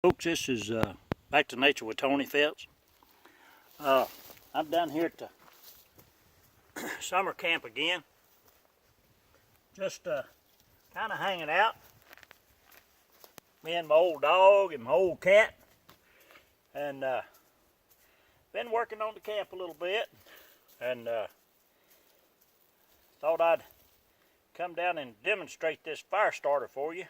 Folks, this is Back to Nature with Tony Phelps. I'm down here at the summer camp again. Just kind of hanging out. Me and my old dog and my old cat. And been working on the camp a little bit. And thought I'd come down and demonstrate this fire starter for you.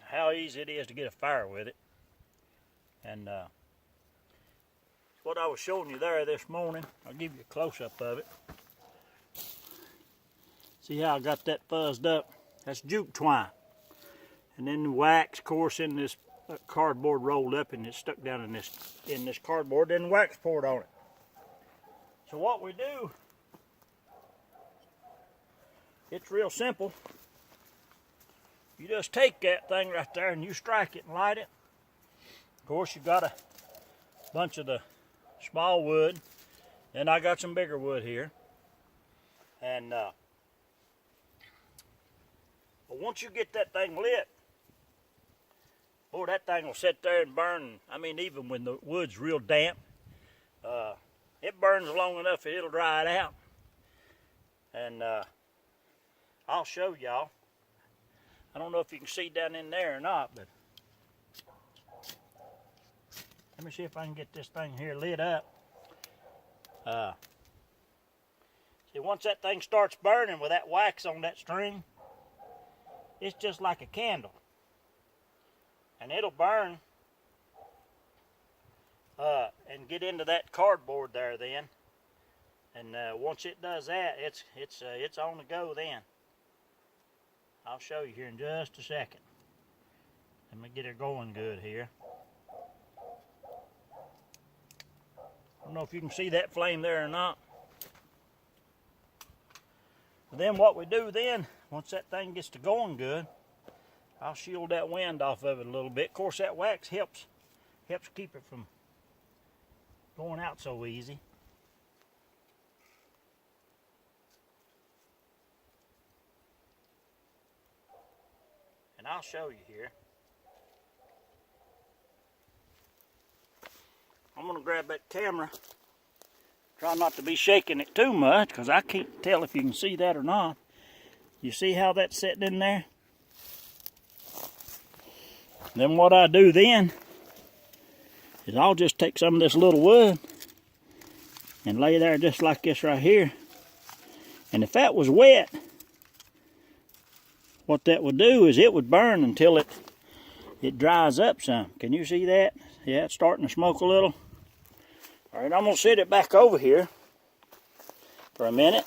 How easy it is to get a fire with it. And what I was showing you there this morning, I'll give you a close-up of it. See how I got that fuzzed up? That's jute twine. And then the wax, of course, in this cardboard rolled up, and it's stuck down in this cardboard, then wax poured on it. So what we do, it's real simple. You just take that thing right there and you strike it and light it. Of course, you got a bunch of the small wood, and I got some bigger wood here. And but once you get that thing lit, boy, that thing will sit there and burn. I mean, even when the wood's real damp, it burns long enough that it'll dry it out. And I'll show y'all. I don't know if you can see down in there or not, but let me see if I can get this thing here lit up. See, once that thing starts burning with that wax on that string, it's just like a candle. And it'll burn and get into that cardboard there then. And once it does that, it's on the go then. I'll show you here in just a second. Let me get her going good here. I don't know if you can see that flame there or not. But then what we do then, once that thing gets to going good, I'll shield that wind off of it a little bit. Of course, that wax helps keep it from going out so easy. And I'll show you here. I'm going to grab that camera. Try not to be shaking it too much, because I can't tell if you can see that or not. You see how that's sitting in there? Then what I do then is I'll just take some of this little wood and lay there just like this right here. And if that was wet, what that would do is it would burn until it dries up some. Can you see that? Yeah, it's starting to smoke a little. All right, I'm going to sit it back over here for a minute.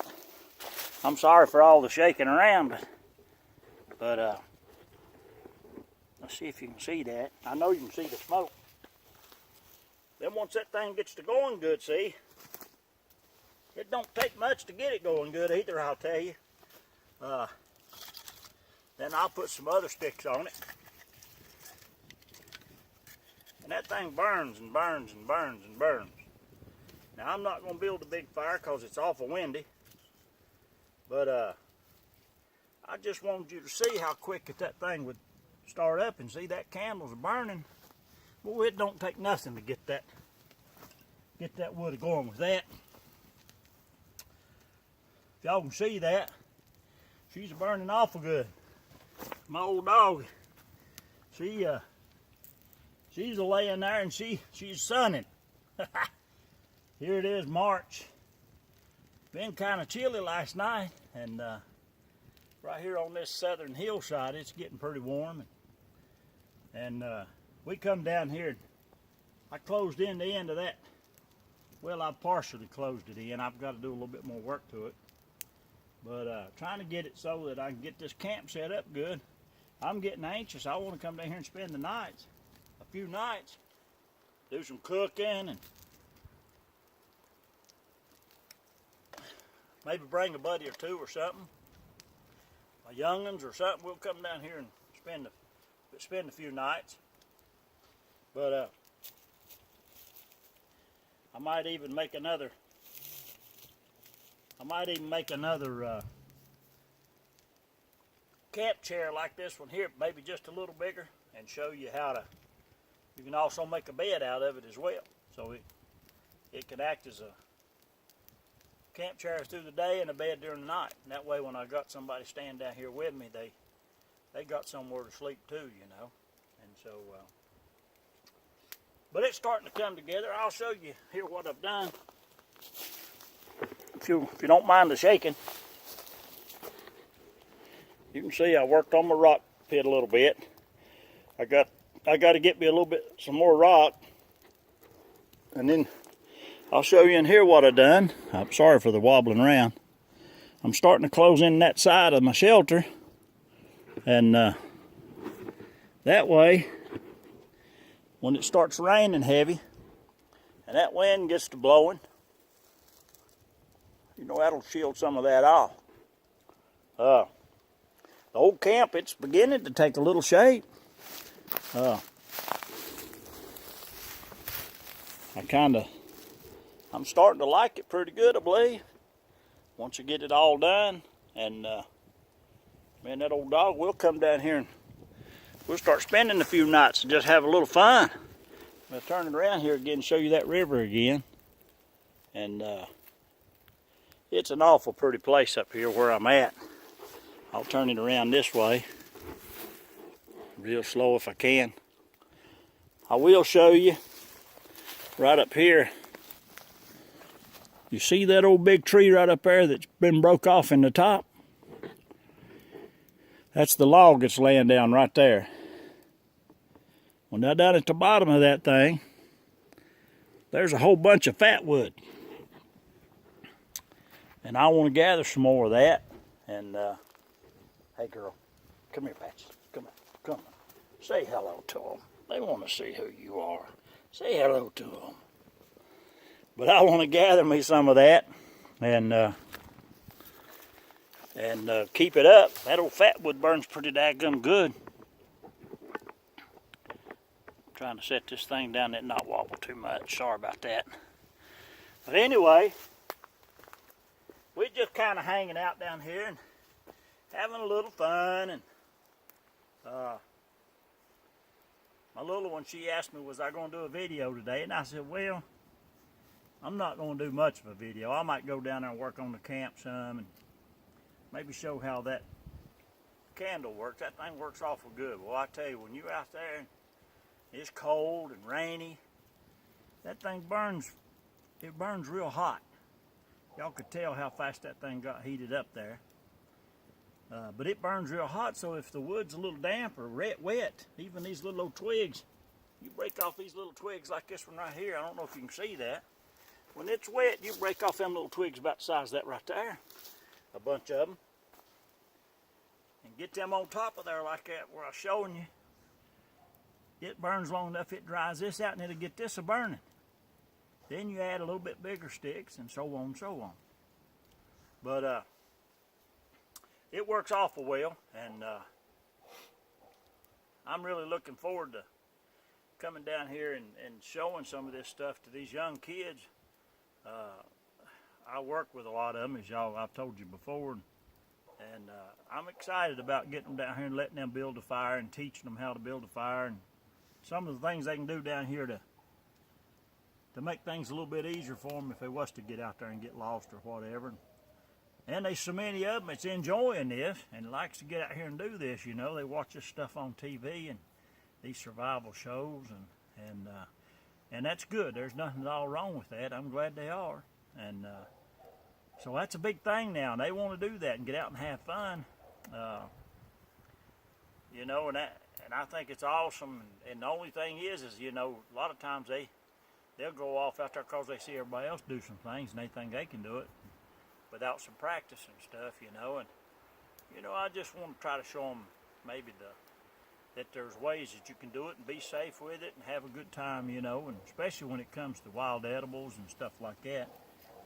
I'm sorry for all the shaking around, but let's see if you can see that. I know you can see the smoke. Then once that thing gets to going good, see, it don't take much to get it going good either, I'll tell you. Then I'll put some other sticks on it. And that thing burns and burns and burns and burns. Now, I'm not going to build a big fire because it's awful windy. But I just wanted you to see how quick that thing would start up, and see that candle's burning. Boy, it don't take nothing to get that wood going with that. If y'all can see that, she's burning awful good. My old dog, she's laying there and she's sunning. Here it is, March. Been kind of chilly last night, and right here on this southern hillside, it's getting pretty warm. And we come down here. I closed in the end of that. Well, I partially closed it in. I've got to do a little bit more work to it. But trying to get it so that I can get this camp set up good. I'm getting anxious. I want to come down here and spend the nights, a few nights, do some cooking, and maybe bring a buddy or two or something. My young'uns or something. We'll come down here and spend a few nights. But I might even make another camp chair like this one here, maybe just a little bigger, and show you how to. You can also make a bed out of it as well. So it can act as a camp chair through the day and a bed during the night. And that way when I got somebody staying down here with me, they got somewhere to sleep too, you know. And so, but it's starting to come together. I'll show you here what I've done. If you don't mind the shaking, you can see I worked on my rock pit a little bit. I got to get me a little bit some more rock, and then I'll show you in here what I've done. I'm sorry for the wobbling around. I'm starting to close in that side of my shelter, and that way, when it starts raining heavy, and that wind gets to blowing, you know, that'll shield some of that off. The old camp, it's beginning to take a little shape. I'm starting to like it pretty good, I believe. Once you get it all done, and man, that old dog will come down here and we'll start spending a few nights and just have a little fun. I'll turn it around here again and show you that river again. And it's an awful pretty place up here where I'm at. I'll turn it around this way, real slow if I can. I will show you right up here. You see that old big tree right up there that's been broke off in the top? That's the log that's laying down right there. Well, now down at the bottom of that thing, there's a whole bunch of fat wood. And I want to gather some more of that. And, hey girl, come here, Patsy. Come on, come on. Say hello to them. They want to see who you are. Say hello to them. But I want to gather me some of that and keep it up. That old fat wood burns pretty daggum good. I'm trying to set this thing down and not wobble too much. Sorry about that. But anyway, we're just kind of hanging out down here and having a little fun. And my little one, she asked me, was I going to do a video today? And I said, well, I'm not going to do much of a video. I might go down there and work on the camp some and maybe show how that candle works. That thing works awful good. Well, I tell you, when you're out there and it's cold and rainy, that thing burns. It burns real hot. Y'all could tell how fast that thing got heated up there. But it burns real hot, so if the wood's a little damp or wet, even these little old twigs, you break off these little twigs like this one right here. I don't know if you can see that. When it's wet, you break off them little twigs about the size of that right there. A bunch of them. And get them on top of there like that where I was showing you. It burns long enough, it dries this out and it'll get this a burning. Then you add a little bit bigger sticks and so on and so on. But it works awful well, and I'm really looking forward to coming down here and showing some of this stuff to these young kids. I work with a lot of them, as I've told you before, and I'm excited about getting them down here and letting them build a fire and teaching them how to build a fire and some of the things they can do down here to make things a little bit easier for them if they was to get out there and get lost or whatever. And there's so many of them that's enjoying this and likes to get out here and do this, you know. They watch this stuff on TV and these survival shows, and that's good. There's nothing at all wrong with that. I'm glad they are. And so that's a big thing now. And they want to do that and get out and have fun. You know, and I think it's awesome. And the only thing is, you know, a lot of times they'll go off out there because they see everybody else do some things and they think they can do it without some practice and stuff, you know. And, you know, I just want to try to show them maybe that there's ways that you can do it and be safe with it and have a good time, you know, and especially when it comes to wild edibles and stuff like that.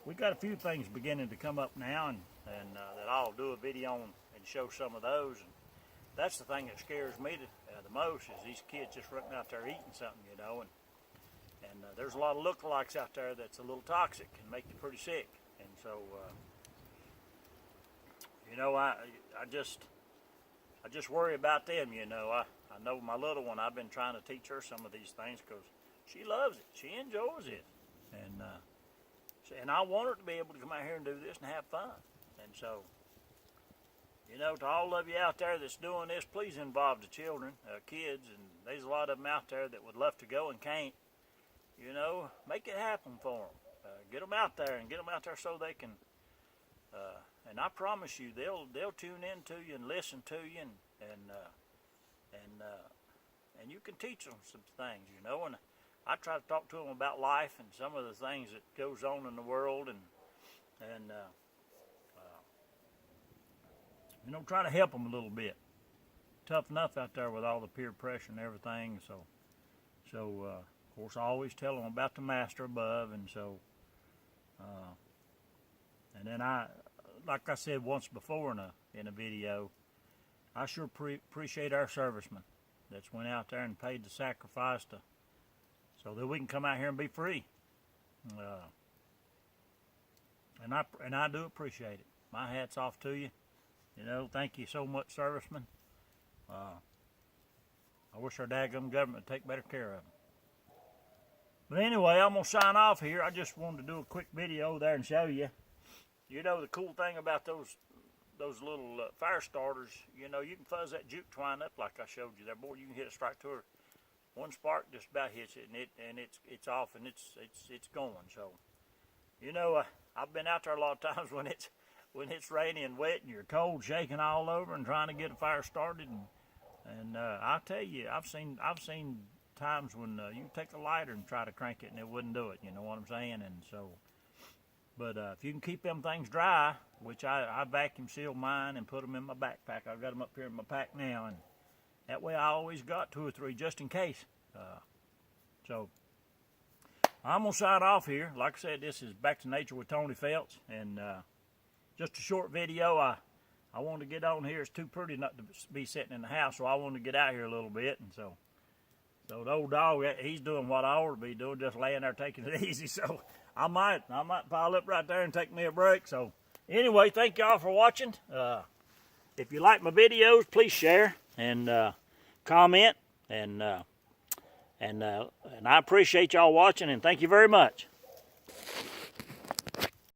We got a few things beginning to come up now, and that I'll do a video on and show some of those. And that's the thing that scares me the most, is these kids just running out there eating something, you know. And there's a lot of lookalikes out there that's a little toxic and make you pretty sick. And so, you know, I just I just worry about them, you know. I know my little one, I've been trying to teach her some of these things because she loves it. She enjoys it. And I want her to be able to come out here and do this and have fun. And so, you know, to all of you out there that's doing this, please involve the children, kids, and there's a lot of them out there that would love to go and can't. You know, make it happen for them. Get them out there and get them out there so they can. And I promise you, they'll tune in to you and listen to you, and you can teach them some things, you know. And I try to talk to them about life and some of the things that goes on in the world, and you know, try to help them a little bit. Tough enough out there with all the peer pressure and everything. So of course, I always tell them about the master above, and so, and then like I said once before in a video, I sure appreciate our servicemen that's went out there and paid the sacrifice so that we can come out here and be free. And I do appreciate it. My hat's off to you. You know, thank you so much, servicemen. I wish our daggum government would take better care of them. But anyway, I'm going to sign off here. I just wanted to do a quick video there and show you. You know, the cool thing about those little fire starters, you know, you can fuzz that juke twine up like I showed you there. Boy, you can hit a strike to her. One spark just about hits it, and it's off, and it's going. So, you know, I've been out there a lot of times when it's rainy and wet and you're cold, shaking all over and trying to get a fire started. And I'll tell you, I've seen times when you take a lighter and try to crank it and it wouldn't do it. You know what I'm saying? And so, but if you can keep them things dry, which I vacuum seal mine and put them in my backpack. I've got them up here in my pack now, and that way I always got 2 or 3 just in case. So I'm going to sign off here. Like I said, this is Back to Nature with Tony Phelps, and just a short video. I wanted to get on here. It's too pretty not to be sitting in the house, so I wanted to get out here a little bit. And so the old dog, he's doing what I ought to be doing, just laying there taking it easy. So I might pile up right there and take me a break. So anyway, thank y'all for watching. If you like my videos, please share and comment, and I appreciate y'all watching, and thank you very much.